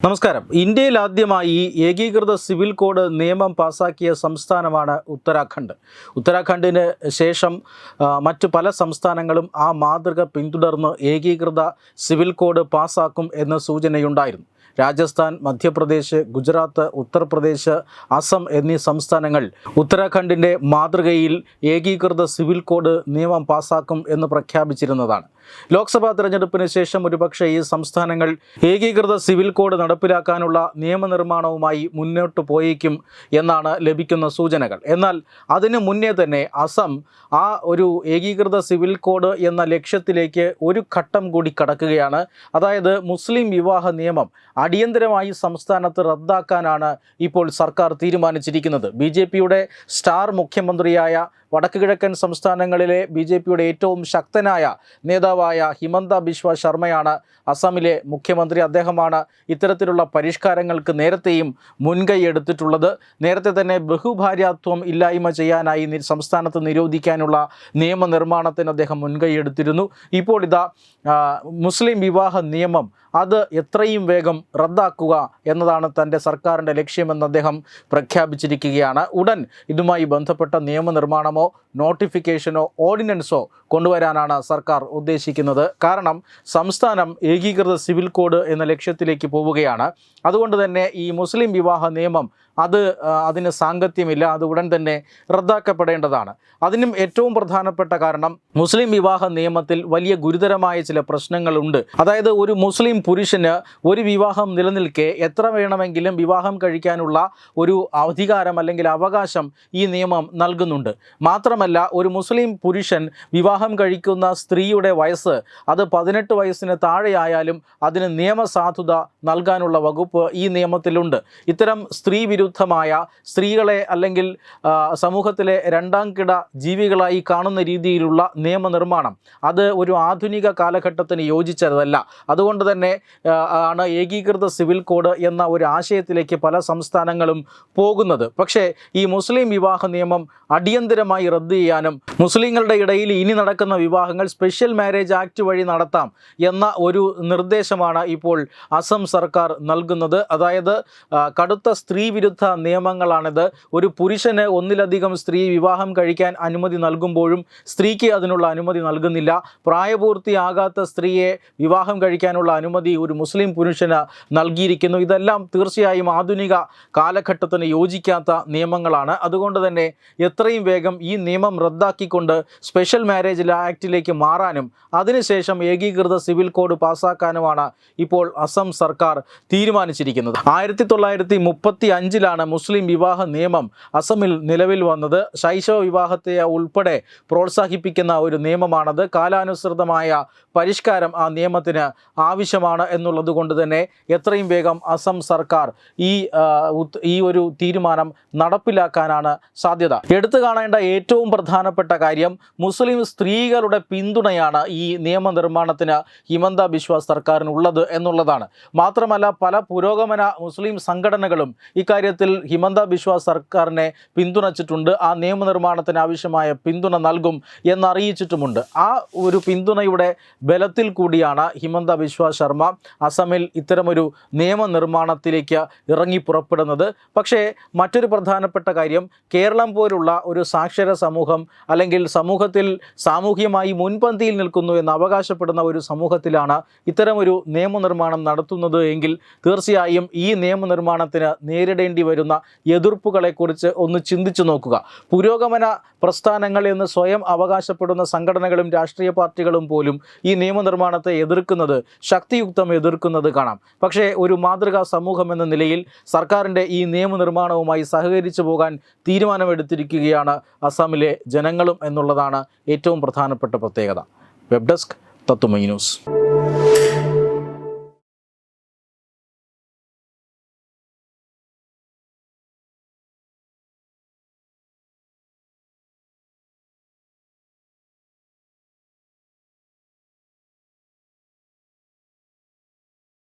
നമസ്കാരം. ഇന്ത്യയിൽ ആദ്യമായി ഏകീകൃത സിവിൽ കോഡ് നിയമം പാസാക്കിയ സംസ്ഥാനമാണ് ഉത്തരാഖണ്ഡ്. ഉത്തരാഖണ്ഡിന് ശേഷം മറ്റു പല സംസ്ഥാനങ്ങളും ആ മാതൃക പിന്തുടർന്ന് ഏകീകൃത സിവിൽ കോഡ് പാസാക്കും എന്ന സൂചനയുണ്ടായിരുന്നു. രാജസ്ഥാൻ, മധ്യപ്രദേശ്, ഗുജറാത്ത്, ഉത്തർപ്രദേശ്, അസം എന്നീ സംസ്ഥാനങ്ങൾ ഉത്തരാഖണ്ഡിൻ്റെ മാതൃകയിൽ ഏകീകൃത സിവിൽ കോഡ് നിയമം പാസാക്കും എന്ന് പ്രഖ്യാപിച്ചിരുന്നതാണ്. ലോക്സഭാ തെരഞ്ഞെടുപ്പിന് ശേഷം ഒരുപക്ഷെ ഈ സംസ്ഥാനങ്ങൾ ഏകീകൃത സിവിൽ കോഡ് നടപ്പിലാക്കാനുള്ള നിയമനിർമ്മാണവുമായി മുന്നോട്ട് പോയേക്കും എന്നാണ് ലഭിക്കുന്ന സൂചനകൾ. എന്നാൽ അതിനു മുന്നേ തന്നെ അസം ആ ഒരു ഏകീകൃത സിവിൽ കോഡ് എന്ന ലക്ഷ്യത്തിലേക്ക് ഒരു ഘട്ടം കൂടി കടക്കുകയാണ്. അതായത് മുസ്ലിം വിവാഹ നിയമം അടിയന്തരമായി സംസ്ഥാനത്ത് റദ്ദാക്കാനാണ് ഇപ്പോൾ സർക്കാർ തീരുമാനിച്ചിരിക്കുന്നത്. BJPയുടെ സ്റ്റാർ മുഖ്യമന്ത്രിയായ വടക്ക് കിഴക്കൻ സംസ്ഥാനങ്ങളിലെ BJPയുടെ ഏറ്റവും ശക്തനായ നേതാവായ ഹിമന്ത ബിശ്വ ശർമ്മയാണ് അസമിലെ മുഖ്യമന്ത്രി. അദ്ദേഹമാണ് ഇത്തരത്തിലുള്ള പരിഷ്കാരങ്ങൾക്ക് നേരത്തെയും മുൻകൈ എടുത്തിട്ടുള്ളത്. നേരത്തെ തന്നെ ബഹുഭാര്യാത്വം ഇല്ലായ്മ ചെയ്യാനായി സംസ്ഥാനത്ത് നിരോധിക്കാനുള്ള നിയമനിർമ്മാണത്തിന് അദ്ദേഹം മുൻകൈ എടുത്തിരുന്നു. ഇപ്പോൾ ഇതാ മുസ്ലിം വിവാഹ നിയമം അത് എത്രയും വേഗം റദ്ദാക്കുക എന്നതാണ് തൻ്റെ സർക്കാരിൻ്റെ ലക്ഷ്യമെന്ന് അദ്ദേഹം പ്രഖ്യാപിച്ചിരിക്കുകയാണ്. ഉടൻ ഇതുമായി ബന്ധപ്പെട്ട നിയമനിർമ്മാണമോ നോട്ടിഫിക്കേഷനോ ഓർഡിനൻസോ കൊണ്ടുവരാനാണ് സർക്കാർ ഉദ്ദേശിക്കുന്നത്. കാരണം സംസ്ഥാനം ഏകീകൃത സിവിൽ കോഡ് എന്ന ലക്ഷ്യത്തിലേക്ക് പോവുകയാണ്. അതുകൊണ്ട് തന്നെ ഈ മുസ്ലിം വിവാഹ നിയമം അതിന് സാങ്കത്യമില്ല, അത് ഉടൻ തന്നെ റദ്ദാക്കപ്പെടേണ്ടതാണ്. അതിനും ഏറ്റവും പ്രധാനപ്പെട്ട കാരണം മുസ്ലിം വിവാഹ നിയമത്തിൽ വലിയ ഗുരുതരമായ ചില പ്രശ്നങ്ങളുണ്ട്. അതായത് ഒരു മുസ്ലിം പുരുഷന് ഒരു വിവാഹം നിലനിൽക്കെ എത്ര വേണമെങ്കിലും വിവാഹം കഴിക്കാനുള്ള ഒരു അധികാരം അല്ലെങ്കിൽ അവകാശം ഈ നിയമം നൽകുന്നുണ്ട്. മാത്രമല്ല, ഒരു മുസ്ലിം പുരുഷൻ വിവാഹം കഴിക്കുന്ന സ്ത്രീയുടെ വയസ്സ് അത് 18 വയസ്സിന് താഴെയായാലും അതിന് നിയമസാധുത നൽകാനുള്ള വകുപ്പ് ഈ നിയമത്തിലുണ്ട്. ഇത്തരം സ്ത്രീ വിരുദ്ധമായ സ്ത്രീകളെ അല്ലെങ്കിൽ സമൂഹത്തിലെ രണ്ടാം കിട ജീവികളായി കാണുന്ന രീതിയിലുള്ള നിയമനിർമ്മാണം അത് ഒരു ആധുനിക കാലഘട്ടത്തിന് യോജിച്ചതല്ല. അതുകൊണ്ട് തന്നെ ആണ് ഏകീകൃത സിവിൽ കോഡ് എന്ന ഒരു ആശയത്തിലേക്ക് പല സംസ്ഥാനങ്ങളും പോകുന്നത്. പക്ഷേ ഈ മുസ്ലിം വിവാഹ നിയമം അടിയന്തരമായി റദ്ദ് ചെയ്യാനും മുസ്ലിങ്ങളുടെ ഇടയിൽ ഇനി നടക്കുന്ന വിവാഹങ്ങൾ സ്പെഷ്യൽ മാരേജ് ആക്ട് വഴി നടത്താം എന്ന ഒരു നിർദ്ദേശമാണ് ഇപ്പോൾ അസം സർക്കാർ നൽകുന്നത്. അതായത് കടുത്ത സ്ത്രീ വിരുദ്ധ നിയമങ്ങളാണിത്. ഒരു പുരുഷന് ഒന്നിലധികം സ്ത്രീ വിവാഹം കഴിക്കാൻ അനുമതി നൽകുമ്പോഴും സ്ത്രീക്ക് അതിനുള്ള അനുമതി നൽകുന്നില്ല. പ്രായപൂർത്തിയാകാത്ത സ്ത്രീയെ വിവാഹം കഴിക്കാനുള്ള അനുമതി ഒരു മുസ്ലിം പുരുഷന് നൽകിയിരിക്കുന്നു. ഇതെല്ലാം തീർച്ചയായും ആധുനിക കാലഘട്ടത്തിന് യോജിക്കാത്ത നിയമങ്ങളാണ്. അതുകൊണ്ട് തന്നെ എത്രയും വേഗം ഈ നിയമം റദ്ദാക്കിക്കൊണ്ട് സ്പെഷ്യൽ മാരേജ് ആക്ടിലേക്ക് മാറാനും അതിനുശേഷം ഏകീകൃത സിവിൽ കോഡ് പാസ്സാക്കാനുമാണ് ഇപ്പോൾ അസം സർക്കാർ തീരുമാനിച്ചിരിക്കുന്നത്. 1935 മുസ്ലിം വിവാഹ നിയമം അസമിൽ നിലവിൽ വന്നത്. ശൈശവ വിവാഹത്തെ ഉൾപ്പെടെ പ്രോത്സാഹിപ്പിക്കുന്ന ഒരു നിയമമാണത്. കാലാനുസൃതമായ പരിഷ്കാരം ആ നിയമത്തിന് ആവശ്യമാണ് എന്നുള്ളത് കൊണ്ട് തന്നെ എത്രയും വേഗം അസം സർക്കാർ ഈ ഒരു തീരുമാനം നടപ്പിലാക്കാനാണ് സാധ്യത. എടുത്തു കാണേണ്ട ഏറ്റവും പ്രധാനപ്പെട്ട കാര്യം മുസ്ലിം സ്ത്രീകളുടെ പിന്തുണയാണ് ഈ നിയമനിർമ്മാണത്തിന് ഹിമന്ത ബിശ്വ സർക്കാരിനുള്ളത് എന്നുള്ളതാണ്. മാത്രമല്ല, പല പുരോഗമന മുസ്ലിം സംഘടനകളും ഇക്കാര്യത്തിൽ ഹിമന്ത ബിശ്വ സർക്കാരിനെ പിന്തുണച്ചിട്ടുണ്ട്. ആ നിയമനിർമ്മാണത്തിന് ആവശ്യമായ പിന്തുണ നൽകും എന്നറിയിച്ചിട്ടുമുണ്ട്. ആ ഒരു പിന്തുണയുടെ ബലത്തിൽ കൂടിയാണ് ഹിമന്ത ബിശ്വ ശർമ്മ അസമിൽ ഇത്തരമൊരു നിയമനിർമ്മാണത്തിലേക്ക് ഇറങ്ങി പുറപ്പെടുന്നത്. പക്ഷേ മറ്റൊരു പ്രധാനപ്പെട്ട കാര്യം, കേരളം പോലുള്ള ഒരു സാക്ഷര സമൂഹം അല്ലെങ്കിൽ സമൂഹത്തിൽ സാമൂഹികമായി മുൻപന്തിയിൽ നിൽക്കുന്നു എന്ന് അവകാശപ്പെടുന്ന ഒരു സമൂഹത്തിലാണ് ഇത്തരമൊരു നിയമനിർമ്മാണം നടത്തുന്നത് എങ്കിൽ തീർച്ചയായും ഈ നിയമനിർമ്മാണത്തിന് നേരിടേണ്ടി വരുന്ന എതിർപ്പുകളെക്കുറിച്ച് ഒന്ന് ചിന്തിച്ചു നോക്കുക. പുരോഗമന പ്രസ്ഥാനങ്ങൾ എന്ന് സ്വയം അവകാശപ്പെടുന്ന സംഘടനകളും രാഷ്ട്രീയ പാർട്ടികളും പോലും ഈ നിയമനിർമ്മാണത്തെ ശക്തിയുക്തം എതിർക്കുന്നത് കാണാം. പക്ഷേ ഒരു മാതൃകാ സമൂഹം എന്ന നിലയിൽ സർക്കാരിൻ്റെ ഈ നിയമനിർമ്മാണവുമായി സഹകരിച്ചു പോകാൻ തീരുമാനമെടുത്തിരിക്കുകയാണ് അസമിലെ ജനങ്ങളും എന്നുള്ളതാണ് ഏറ്റവും പ്രധാനപ്പെട്ട പ്രത്യേകത. വെബ് ഡെസ്ക് തത്തുമൈ ന്യൂസ്.